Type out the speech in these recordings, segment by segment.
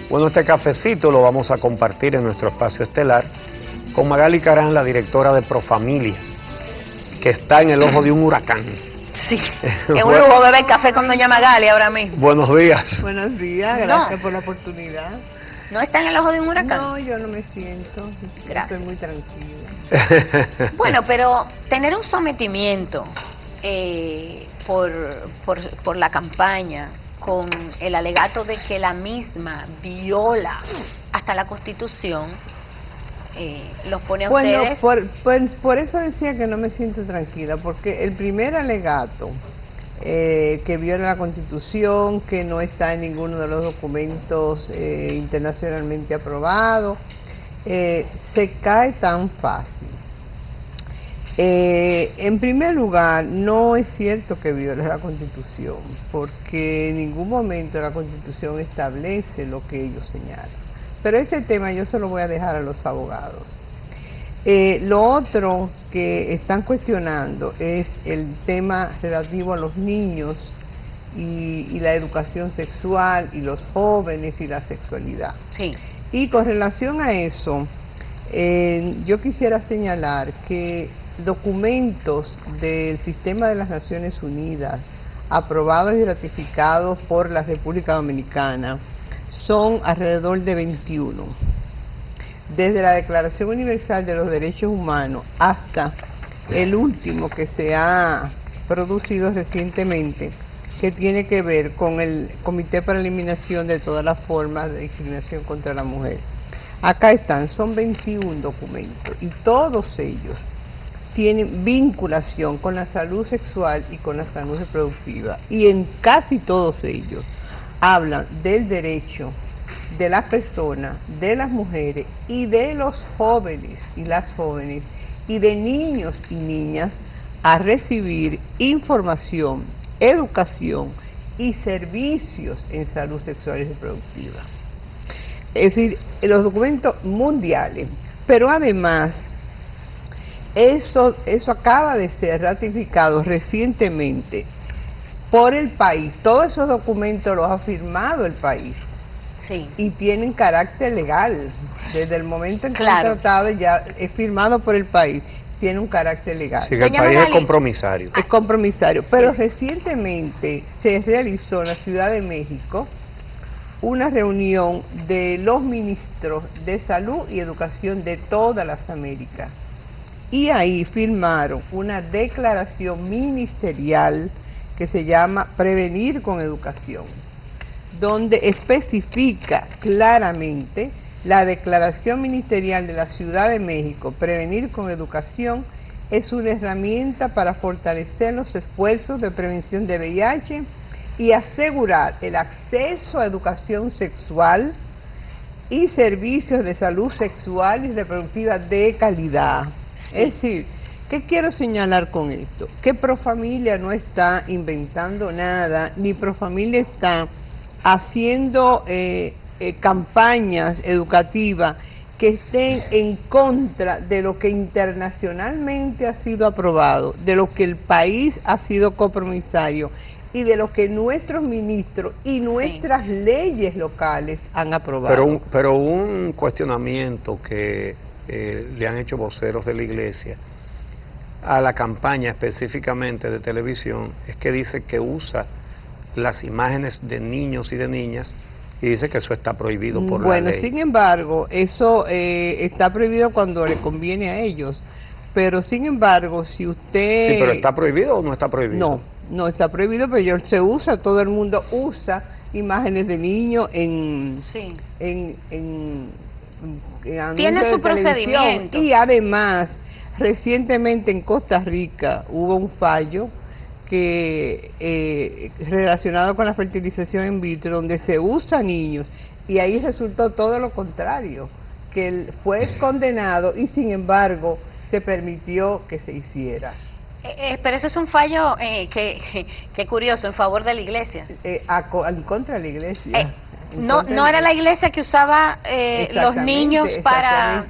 Bueno, este cafecito lo vamos a compartir en nuestro espacio estelar con Magali Carán, la directora de Profamilia, que está en el ojo de un huracán. Sí, es un lujo beber café con doña Magali ahora mismo. Buenos días. Buenos días, gracias por la oportunidad. ¿No está en el ojo de un huracán? No, yo no me siento, estoy muy tranquila. Bueno, pero tener un sometimiento por la campaña con el alegato de que la misma viola hasta la Constitución, los pone a ustedes... Por eso decía que no me siento tranquila, porque el primer alegato que viola la Constitución, que no está en ninguno de los documentos internacionalmente aprobados, se cae tan fácil. En primer lugar, no es cierto que viola la Constitución, porque en ningún momento la Constitución establece lo que ellos señalan. Pero ese tema yo se lo voy a dejar a los abogados. Lo otro que están cuestionando es el tema relativo a los niños y la educación sexual y los jóvenes y la sexualidad. Sí. Y con relación a eso, yo quisiera señalar que documentos del Sistema de las Naciones Unidas aprobados y ratificados por la República Dominicana son alrededor de 21. Desde la Declaración Universal de los Derechos Humanos hasta el último que se ha producido recientemente, que tiene que ver con el Comité para la Eliminación de todas las formas de discriminación contra la mujer. Acá están, son 21 documentos y todos ellos tienen vinculación con la salud sexual y con la salud reproductiva, y en casi todos ellos hablan del derecho de las personas, de las mujeres y de los jóvenes y las jóvenes y de niños y niñas a recibir información, educación y servicios en salud sexual y reproductiva. Es decir, los documentos mundiales, pero además eso acaba de ser ratificado recientemente por el país. Todos esos documentos los ha firmado el país. Sí. Y tienen carácter legal. Desde el momento en que el tratado ya es firmado por el país, tiene un carácter legal. Sí, que el país es compromisario. Es compromisario. Pero recientemente se realizó en la Ciudad de México una reunión de los ministros de Salud y Educación de todas las Américas. Y ahí firmaron una declaración ministerial que se llama Prevenir con Educación, donde especifica claramente la declaración ministerial de la Ciudad de México. Prevenir con Educación es una herramienta para fortalecer los esfuerzos de prevención de VIH y asegurar el acceso a educación sexual y servicios de salud sexual y reproductiva de calidad. Es decir, ¿qué quiero señalar con esto? Que Profamilia no está inventando nada, ni Profamilia está haciendo campañas educativas que estén en contra de lo que internacionalmente ha sido aprobado, de lo que el país ha sido compromisario y de lo que nuestros ministros y nuestras leyes locales han aprobado. Pero un cuestionamiento que le han hecho voceros de la Iglesia a la campaña específicamente de televisión es que dice que usa las imágenes de niños y de niñas y dice que eso está prohibido por la ley. Bueno, sin embargo, eso está prohibido cuando le conviene a ellos, pero sin embargo, si usted... Sí, pero ¿está prohibido o no está prohibido? No, no está prohibido, pero se usa, todo el mundo usa imágenes de niños en tiene su procedimiento. Y además, recientemente en Costa Rica hubo un fallo que relacionado con la fertilización in vitro, donde se usa niños, y ahí resultó todo lo contrario, que él fue condenado y sin embargo se permitió que se hiciera. Pero eso es un fallo que curioso, en favor de la Iglesia. En contra de la Iglesia. No era la Iglesia que usaba los niños para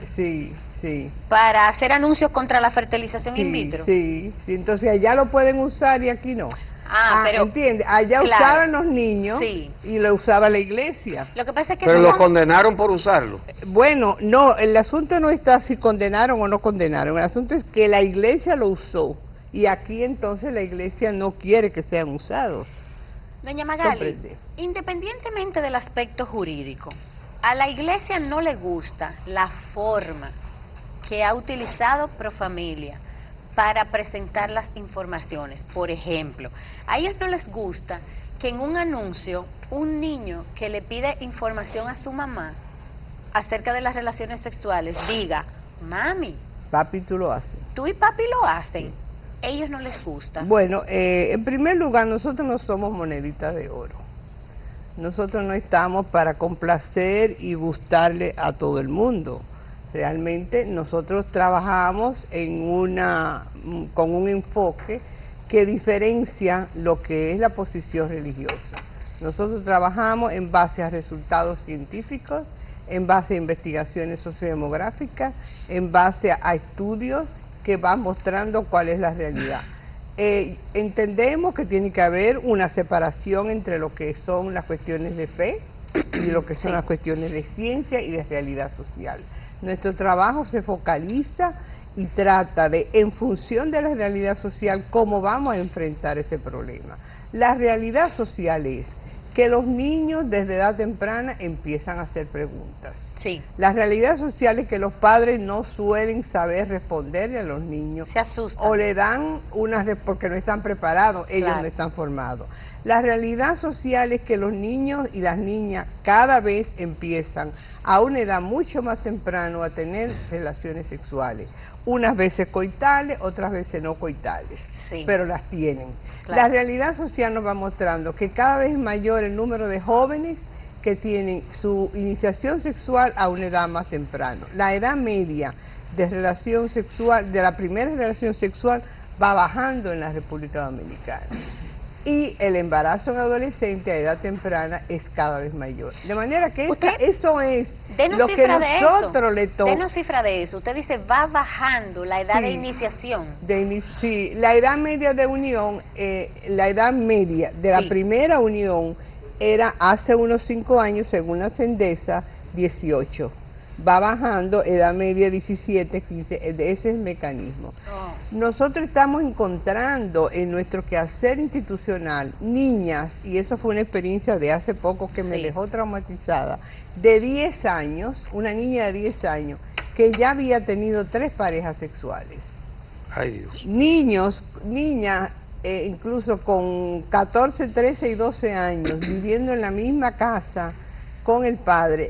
hacer anuncios contra la fertilización in vitro. Sí, entonces allá lo pueden usar y aquí no. Pero ¿entiende? Allá claro, usaban los niños sí, y lo usaba la iglesia. lo que pasa es que Pero lo somos- condenaron por usarlo. Bueno, no, el asunto no está si condenaron o no condenaron, el asunto es que la iglesia lo usó y aquí entonces la iglesia no quiere que sean usados. Doña Magali, Comprende. independientemente del aspecto jurídico, a la iglesia no le gusta la forma que ha utilizado Profamilia para presentar las informaciones. Por ejemplo, a ellos no les gusta que en un anuncio un niño que le pide información a su mamá acerca de las relaciones sexuales diga, mami, Papi, tú lo haces. tú y papi lo hacen. Ellos no les gusta. Bueno, en primer lugar, nosotros no somos moneditas de oro. Nosotros no estamos para complacer y gustarle a todo el mundo. Realmente nosotros trabajamos con un enfoque que diferencia lo que es la posición religiosa. Nosotros trabajamos en base a resultados científicos, en base a investigaciones sociodemográficas, en base a estudios que van mostrando cuál es la realidad. Entendemos que tiene que haber una separación entre lo que son las cuestiones de fe y lo que son las cuestiones de ciencia y de realidad social. Nuestro trabajo se focaliza y trata de, en función de la realidad social, cómo vamos a enfrentar ese problema. La realidad social es que los niños desde edad temprana empiezan a hacer preguntas. Sí. La realidad social es que los padres no suelen saber responderle a los niños. Se asustan. O le dan porque no están preparados, ellos Claro. no están formados. La realidad social es que los niños y las niñas cada vez empiezan a una edad mucho más temprana a tener relaciones sexuales. Unas veces coitales, otras veces no coitales, Sí. pero las tienen. Claro. La realidad social nos va mostrando que cada vez es mayor el número de jóvenes que tienen su iniciación sexual a una edad más temprana. La edad media de relación sexual, de la primera relación sexual, va bajando en la República Dominicana. Y el embarazo en adolescente a edad temprana es cada vez mayor. De manera que eso es Denos lo que cifra de nosotros eso. le toca. Denos cifra de eso. Usted dice, va bajando la edad Sí. de iniciación. Sí, la edad media de unión, la edad media de la Sí. primera unión era hace unos 5 años, según la Cendesa, 18. Va bajando, edad media 17, 15, ese es el mecanismo. Oh. Nosotros estamos encontrando en nuestro quehacer institucional niñas, y eso fue una experiencia de hace poco que me Sí. dejó traumatizada, de 10 años, una niña de 10 años, que ya había tenido 3 parejas sexuales. Ay, Dios. Niños, niñas, incluso con 14, 13 y 12 años, viviendo en la misma casa con el padre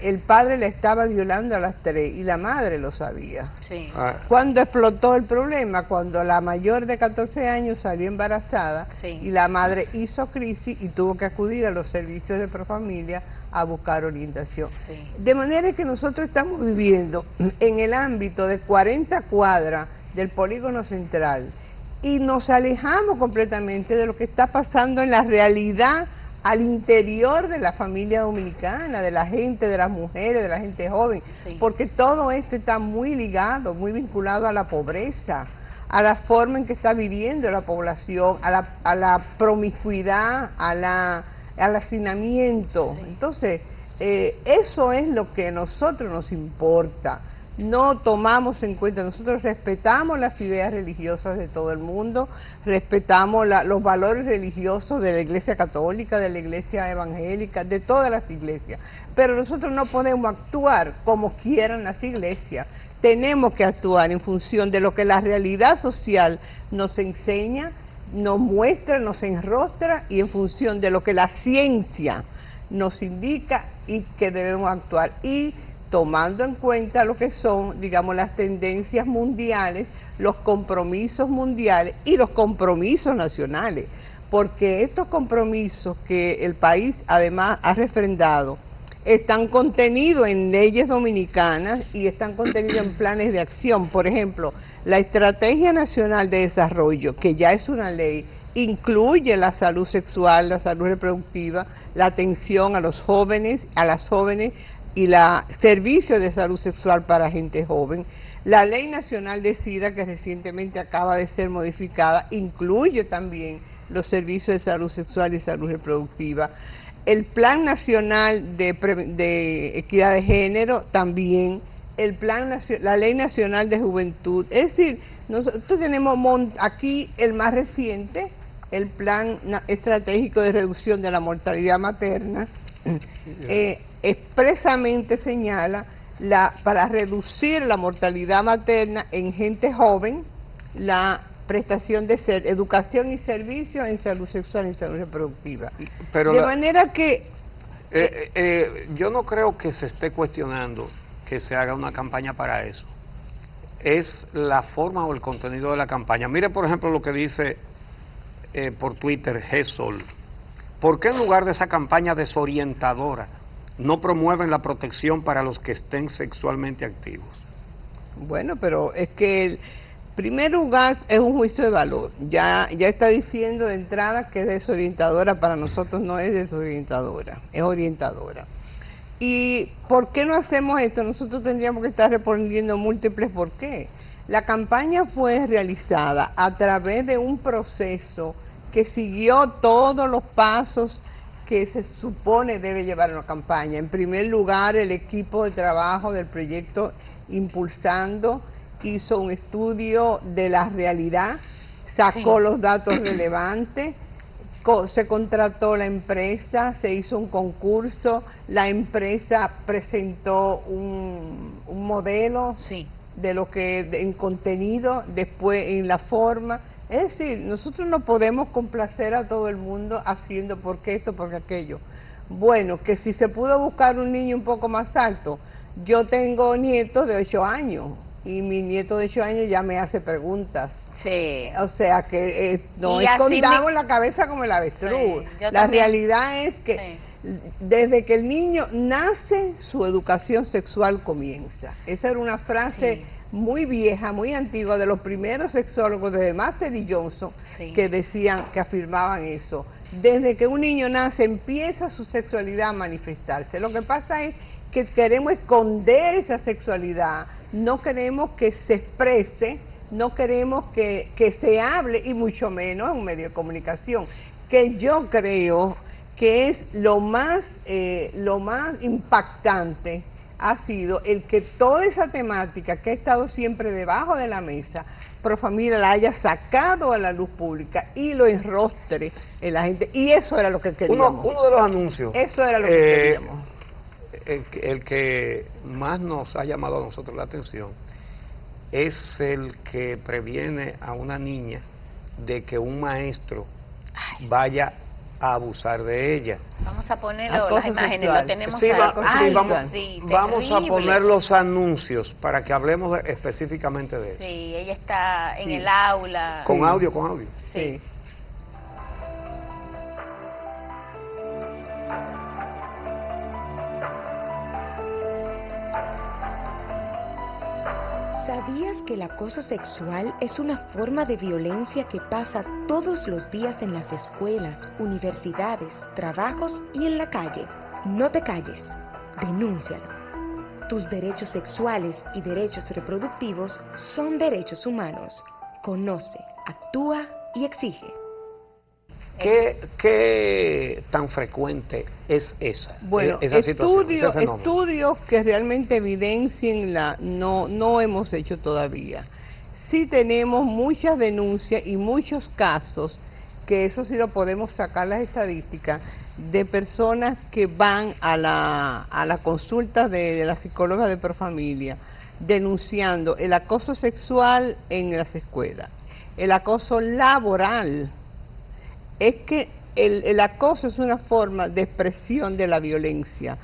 la estaba violando a las 3 y la madre lo sabía. Sí. ¿Cuándo explotó el problema? Cuando la mayor de 14 años salió embarazada Sí. y la madre hizo crisis y tuvo que acudir a los servicios de Profamilia a buscar orientación. Sí. De manera que nosotros estamos viviendo en el ámbito de 40 cuadras del polígono central y nos alejamos completamente de lo que está pasando en la realidad al interior de la familia dominicana, de la gente, de las mujeres, de la gente joven, Sí. porque todo esto está muy ligado, muy vinculado a la pobreza, a la forma en que está viviendo la población, a la promiscuidad, al hacinamiento. Sí. Entonces, eso es lo que a nosotros nos importa. No tomamos en cuenta, nosotros respetamos las ideas religiosas de todo el mundo, respetamos los valores religiosos de la Iglesia Católica, de la Iglesia Evangélica, de todas las iglesias, pero nosotros no podemos actuar como quieran las iglesias. Tenemos que actuar en función de lo que la realidad social nos enseña, nos muestra, nos enrostra, y en función de lo que la ciencia nos indica y que debemos actuar, y tomando en cuenta lo que son, digamos, las tendencias mundiales, los compromisos mundiales y los compromisos nacionales, porque estos compromisos que el país además ha refrendado están contenidos en leyes dominicanas y están contenidos en planes de acción. Por ejemplo, la Estrategia Nacional de Desarrollo, que ya es una ley, incluye la salud sexual, la salud reproductiva, la atención a los jóvenes, a las jóvenes, y la servicio de salud sexual para gente joven. La Ley Nacional de SIDA, que recientemente acaba de ser modificada, incluye también los servicios de salud sexual y salud reproductiva. El Plan Nacional de Equidad de Género también, la Ley Nacional de Juventud. Es decir, nosotros tenemos aquí el más reciente, el Plan Estratégico de Reducción de la Mortalidad Materna, expresamente señala para reducir la mortalidad materna en gente joven, la prestación de educación y servicios en salud sexual y salud reproductiva. Pero de manera que... yo no creo que se esté cuestionando que se haga una campaña para eso. Es la forma o el contenido de la campaña. Mire, por ejemplo, lo que dice por Twitter GESOL. ¿Por qué en lugar de esa campaña desorientadora no promueven la protección para los que estén sexualmente activos? Bueno, pero es que el primer lugar es un juicio de valor. Ya está diciendo de entrada que es desorientadora. Para nosotros no es desorientadora, es orientadora. ¿Y por qué no hacemos esto? Nosotros tendríamos que estar respondiendo múltiples por qué. La campaña fue realizada a través de un proceso que siguió todos los pasos que se supone debe llevar una campaña. En primer lugar, el equipo de trabajo del proyecto Impulsando hizo un estudio de la realidad, sacó los datos relevantes, se contrató la empresa, se hizo un concurso, la empresa presentó un modelo de lo que en contenido, después en la forma. Es decir, nosotros no podemos complacer a todo el mundo haciendo porque esto, porque aquello. Bueno, que si se pudo buscar un niño un poco más alto, yo tengo nietos de 8 años y mi nieto de 8 años ya me hace preguntas. Sí. O sea que no escondamos la cabeza como el avestruz. Sí, la realidad es que desde que el niño nace, su educación sexual comienza. Esa era una frase muy vieja, muy antigua, de los primeros sexólogos, desde Master y Johnson, que decían, que afirmaban eso. Desde que un niño nace, empieza su sexualidad a manifestarse. Lo que pasa es que queremos esconder esa sexualidad, no queremos que se exprese, no queremos que se hable, y mucho menos en un medio de comunicación, que yo creo que es lo más impactante ha sido el que toda esa temática que ha estado siempre debajo de la mesa, Profamilia la haya sacado a la luz pública y lo enrostre en la gente, y eso era lo que queríamos. Uno de los anuncios, eso era lo que queríamos. El que más nos ha llamado a nosotros la atención es el que previene a una niña de que un maestro vaya a abusar de ella. Vamos a ponerlo, las imágenes, lo tenemos vamos a poner los anuncios para que hablemos específicamente de eso. Sí, ella está en el aula. Con audio. Sí. ¿Sabías que el acoso sexual es una forma de violencia que pasa todos los días en las escuelas, universidades, trabajos y en la calle? No te calles, denúncialo. Tus derechos sexuales y derechos reproductivos son derechos humanos. Conoce, actúa y exige. ¿Qué tan frecuente es esa situación? Estudios que realmente evidencien no hemos hecho todavía. Sí tenemos muchas denuncias y muchos casos, que eso sí lo podemos sacar las estadísticas, de personas que van a la consulta de la psicóloga de Profamilia denunciando el acoso sexual en las escuelas, el acoso laboral. Es que el acoso es una forma de expresión de la violencia,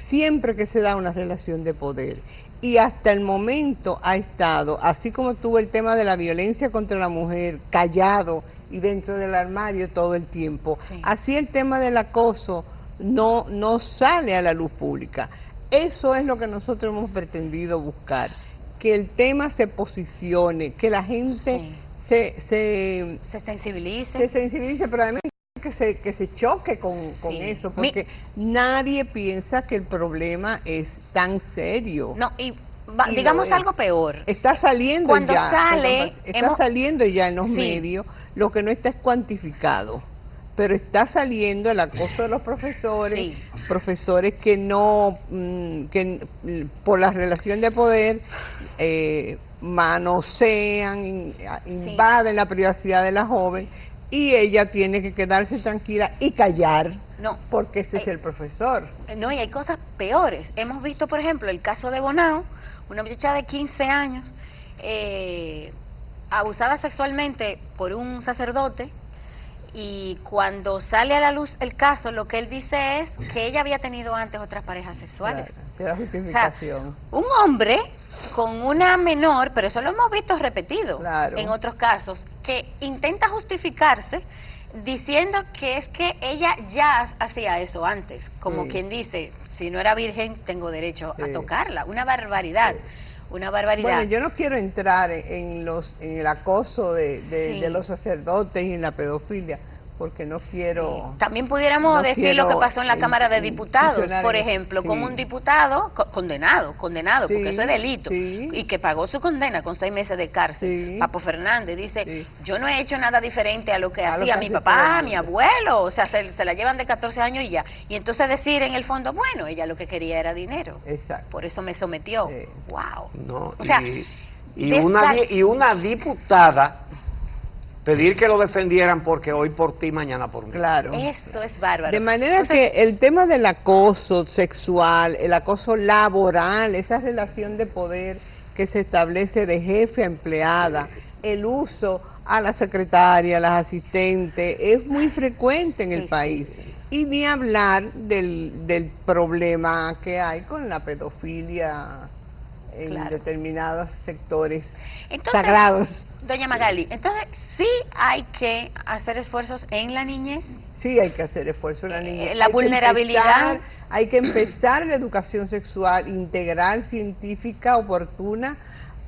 siempre que se da una relación de poder. Y hasta el momento ha estado, así como tuvo el tema de la violencia contra la mujer, callado y dentro del armario todo el tiempo, así el tema del acoso no sale a la luz pública. Eso es lo que nosotros hemos pretendido buscar, que el tema se posicione, que la gente... Se sensibilice, pero además que se choque con eso, porque nadie piensa que el problema es tan serio. No, digamos algo peor. Está saliendo Cuando ya. Sale, está saliendo ya en los medios lo que no está es cuantificado, pero está saliendo el acoso de los profesores, Sí. profesores que no, por la relación de poder, manosean, invaden la privacidad de la joven, y ella tiene que quedarse tranquila y callar, No. porque ese es el profesor. No, y hay cosas peores. Hemos visto, por ejemplo, el caso de Bonao, una muchacha de 15 años, abusada sexualmente por un sacerdote, y cuando sale a la luz el caso, lo que él dice es que ella había tenido antes otras parejas sexuales. Claro, que la justificación. Un hombre con una menor, pero eso lo hemos visto repetido Claro. en otros casos, que intenta justificarse diciendo que es que ella ya hacía eso antes, como Sí. quien dice, si no era virgen tengo derecho Sí. a tocarla. Una barbaridad, una barbaridad. Bueno, yo no quiero entrar en el acoso Sí. de los sacerdotes y en la pedofilia, porque no quiero... También pudiéramos no decir lo que quiero, pasó en la Cámara de Diputados, funcionar por en eso. ejemplo, Sí. como un diputado condenado, Sí, porque eso es delito, sí. y que pagó su condena con 6 meses de cárcel. Sí. Papo Fernández dice, Sí. yo no he hecho nada diferente a lo que A lo hacía que mi hace papá, todo el mi mundo. abuelo, o sea, se la llevan de 14 años y ya. Y entonces decir en el fondo, bueno, ella lo que quería era dinero, Exacto. por eso me sometió. Sí. Wow. No, O sea, y una diputada pedir que lo defendieran porque hoy por ti, mañana por mí. Claro. Eso es bárbaro. De manera Entonces, que el tema del acoso sexual, el acoso laboral, esa relación de poder que se establece de jefe a empleada, el uso a la secretaria, a las asistentes, es muy frecuente en el Sí, país. sí, sí. Y ni hablar del problema que hay con la pedofilia en Claro. determinados sectores Entonces, sagrados. doña Magali, entonces sí hay que hacer esfuerzos en la niñez. Sí, hay que hacer esfuerzo en la niña. La vulnerabilidad. Hay que empezar la educación sexual integral, científica, oportuna,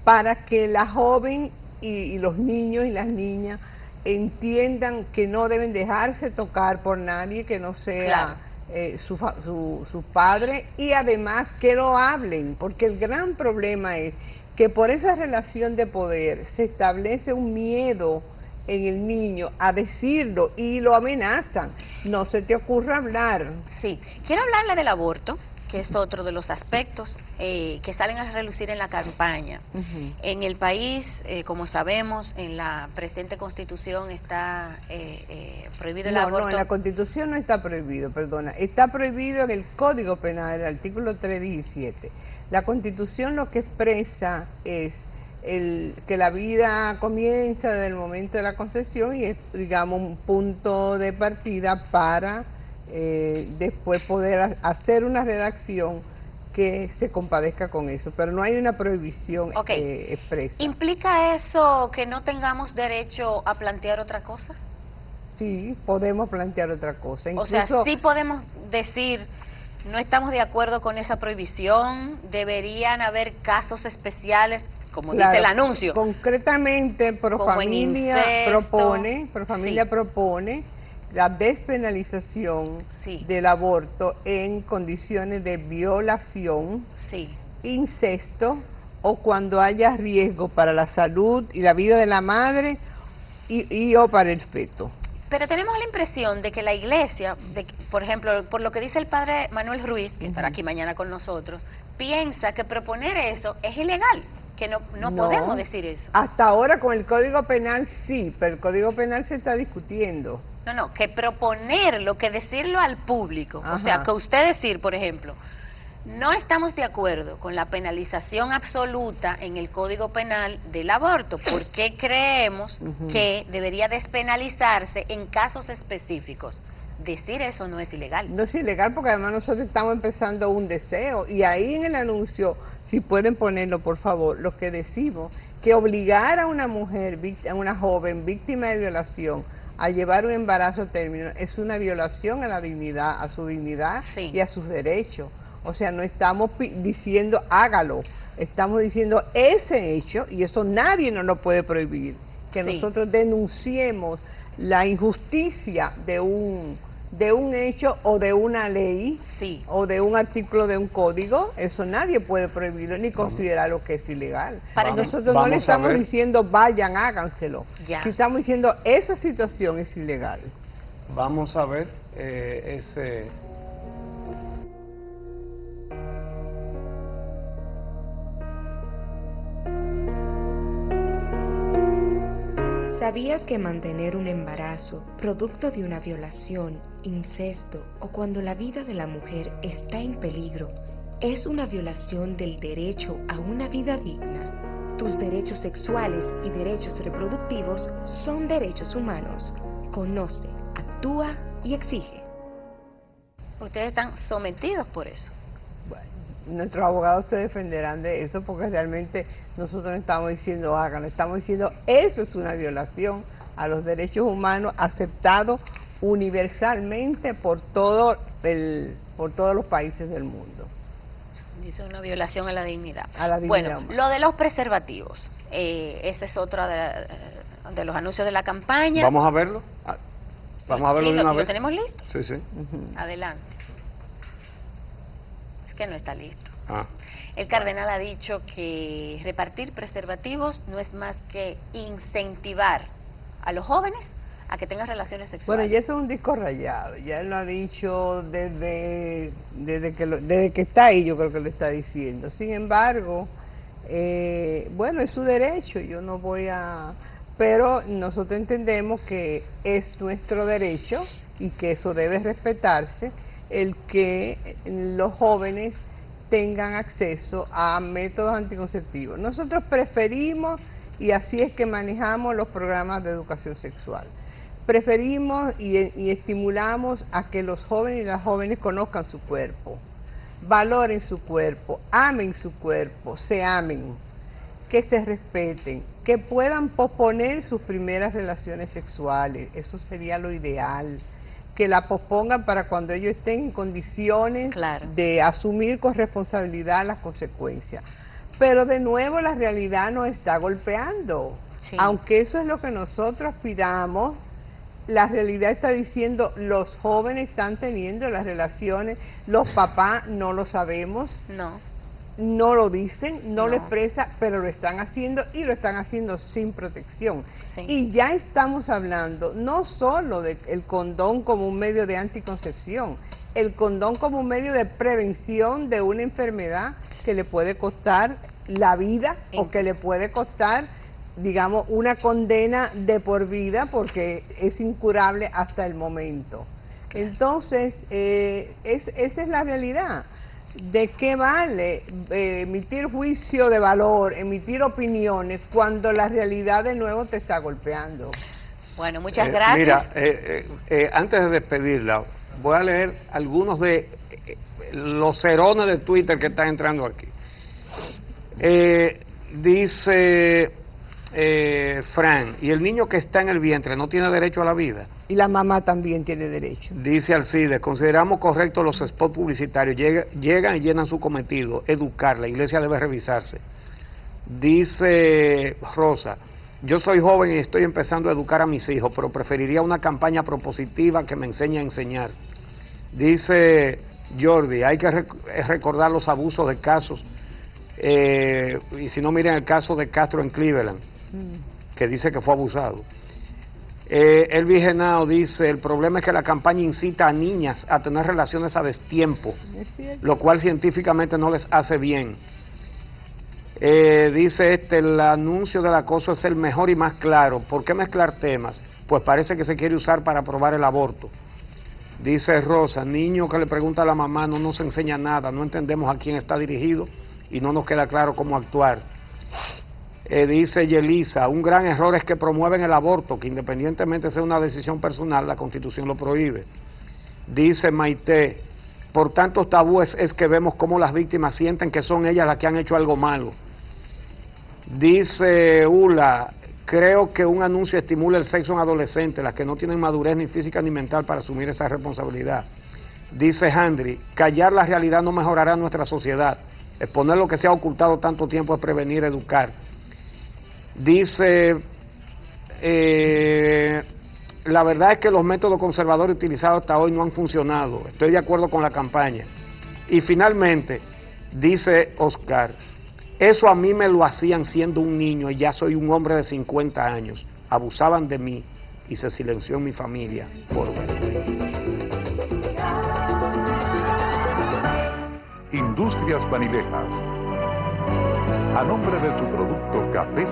para que la joven y los niños y las niñas entiendan que no deben dejarse tocar por nadie que no sea su padre, y además que lo hablen, porque el gran problema es que por esa relación de poder se establece un miedo en el niño a decirlo y lo amenazan. No se te ocurra hablar. Sí, quiero hablarle del aborto, que es otro de los aspectos que salen a relucir en la campaña. Ujú. En el país, como sabemos, en la presente Constitución está prohibido el aborto. No, en la Constitución no está prohibido, perdona. Está prohibido en el Código Penal, el artículo 317. La Constitución lo que expresa es que la vida comienza desde el momento de la concepción y es, digamos, un punto de partida para después poder hacer una redacción que se compadezca con eso, pero no hay una prohibición expresa. ¿Implica eso que no tengamos derecho a plantear otra cosa? Sí, podemos plantear otra cosa. O Incluso, sea, sí podemos decir, no estamos de acuerdo con esa prohibición, deberían haber casos especiales, como claro, dice el anuncio. Concretamente, Como en Profamilia incesto. propone la despenalización Sí. del aborto en condiciones de violación, Sí. incesto o cuando haya riesgo para la salud y la vida de la madre y o para el feto. Pero tenemos la impresión de que la iglesia, por ejemplo, por lo que dice el padre Manuel Ruiz, que estará aquí mañana con nosotros, piensa que proponer eso es ilegal, que no podemos decir eso. Hasta ahora con el Código Penal sí, pero el Código Penal se está discutiendo. No, que proponerlo, que decirlo al público. Ajá. O sea, que usted decir, por ejemplo, no estamos de acuerdo con la penalización absoluta en el Código Penal del aborto. ¿Por qué creemos que debería despenalizarse en casos específicos? Decir eso no es ilegal. No es ilegal porque además nosotros estamos empezando un deseo y ahí en el anuncio, si pueden ponerlo por favor, lo que decimos, que obligar a una mujer, a una joven víctima de violación a llevar un embarazo a término es una violación a la dignidad, a su dignidad Sí. y a sus derechos. O sea, no estamos diciendo hágalo, estamos diciendo ese hecho y eso nadie nos lo puede prohibir, que Sí. nosotros denunciemos la injusticia de un de un hecho o de una ley Sí. o de un artículo de un código, eso nadie puede prohibirlo ni considerarlo que es ilegal. Para que- Nosotros no le vamos a estamos ver. diciendo vayan, háganselo. Ya. Si estamos diciendo esa situación es ilegal. Vamos a ver ese... ¿Sabías que mantener un embarazo producto de una violación, incesto o cuando la vida de la mujer está en peligro es una violación del derecho a una vida digna? Tus derechos sexuales y derechos reproductivos son derechos humanos. Conoce, actúa y exige. Ustedes están sometidos por eso. Bueno, nuestros abogados se defenderán de eso porque realmente nosotros no estamos diciendo háganlo, estamos diciendo eso es una violación a los derechos humanos aceptado universalmente por todos los países del mundo. Dice una violación a la dignidad. A la dignidad Bueno, humana. lo de los preservativos, ese es otro de los anuncios de la campaña. ¿Vamos a verlo? Vamos a verlo Sí, de una ¿Lo vez. tenemos listo? Sí, sí. Ujú. Adelante. Es que no está listo. Ah. El cardenal ha dicho que repartir preservativos no es más que incentivar a los jóvenes a que tengan relaciones Bueno, sexuales. ya eso es un disco rayado, ya él lo ha dicho desde que está ahí, yo creo que lo está diciendo. Sin embargo, bueno, es su derecho, yo no voy a... Pero nosotros entendemos que es nuestro derecho y que eso debe respetarse, el que los jóvenes tengan acceso a métodos anticonceptivos. Nosotros preferimos, y así es que manejamos los programas de educación sexual, preferimos y estimulamos a que los jóvenes y las jóvenes conozcan su cuerpo, valoren su cuerpo, amen su cuerpo, se amen, que se respeten, que puedan posponer sus primeras relaciones sexuales, eso sería lo ideal, que la pospongan para cuando ellos estén en condiciones Claro. de asumir con responsabilidad las consecuencias. Pero de nuevo la realidad nos está golpeando, Sí. aunque eso es lo que nosotros aspiramos. La realidad está diciendo, los jóvenes están teniendo las relaciones, los papás no lo sabemos, No. no lo dicen, no lo No. expresan, pero lo están haciendo y lo están haciendo sin protección. Sí. Y ya estamos hablando no solo del condón como un medio de anticoncepción, el condón como un medio de prevención de una enfermedad que le puede costar la vida o que le puede costar, digamos, una condena de por vida porque es incurable hasta el momento. Entonces, esa es la realidad. ¿De qué vale emitir juicio de valor, emitir opiniones, cuando la realidad de nuevo te está golpeando? Bueno, muchas gracias. Mira, antes de despedirla, voy a leer algunos de los cerones de Twitter que están entrando aquí. Dice Fran, ¿y el niño que está en el vientre no tiene derecho a la vida? Y la mamá también tiene derecho. Dice Alcides, consideramos correctos los spots publicitarios, llegan y llenan su cometido, educar, la iglesia debe revisarse. Dice Rosa, yo soy joven y estoy empezando a educar a mis hijos, pero preferiría una campaña propositiva que me enseñe a enseñar. Dice Jordi, hay que recordar los abusos de casos, y si no miren el caso de Castro en Cleveland, que dice que fue abusado. Elvis Genao dice, el problema es que la campaña incita a niñas a tener relaciones a destiempo, ¿Es cierto? lo cual científicamente no les hace bien. Dice el anuncio del acoso es el mejor y más claro. ¿Por qué mezclar temas? Pues parece que se quiere usar para aprobar el aborto. Dice Rosa, niño que le pregunta a la mamá no nos enseña nada, no entendemos a quién está dirigido y no nos queda claro cómo actuar. Dice Yelisa, un gran error es que promueven el aborto, que independientemente sea una decisión personal, la Constitución lo prohíbe. Dice Maite, por tantos tabúes es que vemos cómo las víctimas sienten que son ellas las que han hecho algo malo. Dice Ula, creo que un anuncio estimula el sexo en adolescentes, las que no tienen madurez ni física ni mental para asumir esa responsabilidad. Dice Handry, callar la realidad no mejorará nuestra sociedad. Exponer lo que se ha ocultado tanto tiempo es prevenir, educar. Dice la verdad es que los métodos conservadores utilizados hasta hoy no han funcionado. Estoy de acuerdo con la campaña. Y finalmente, dice Oscar, eso a mí me lo hacían siendo un niño y ya soy un hombre de 50 años. Abusaban de mí y se silenció en mi familia por Industrias Vanilejas. A nombre de tu producto Café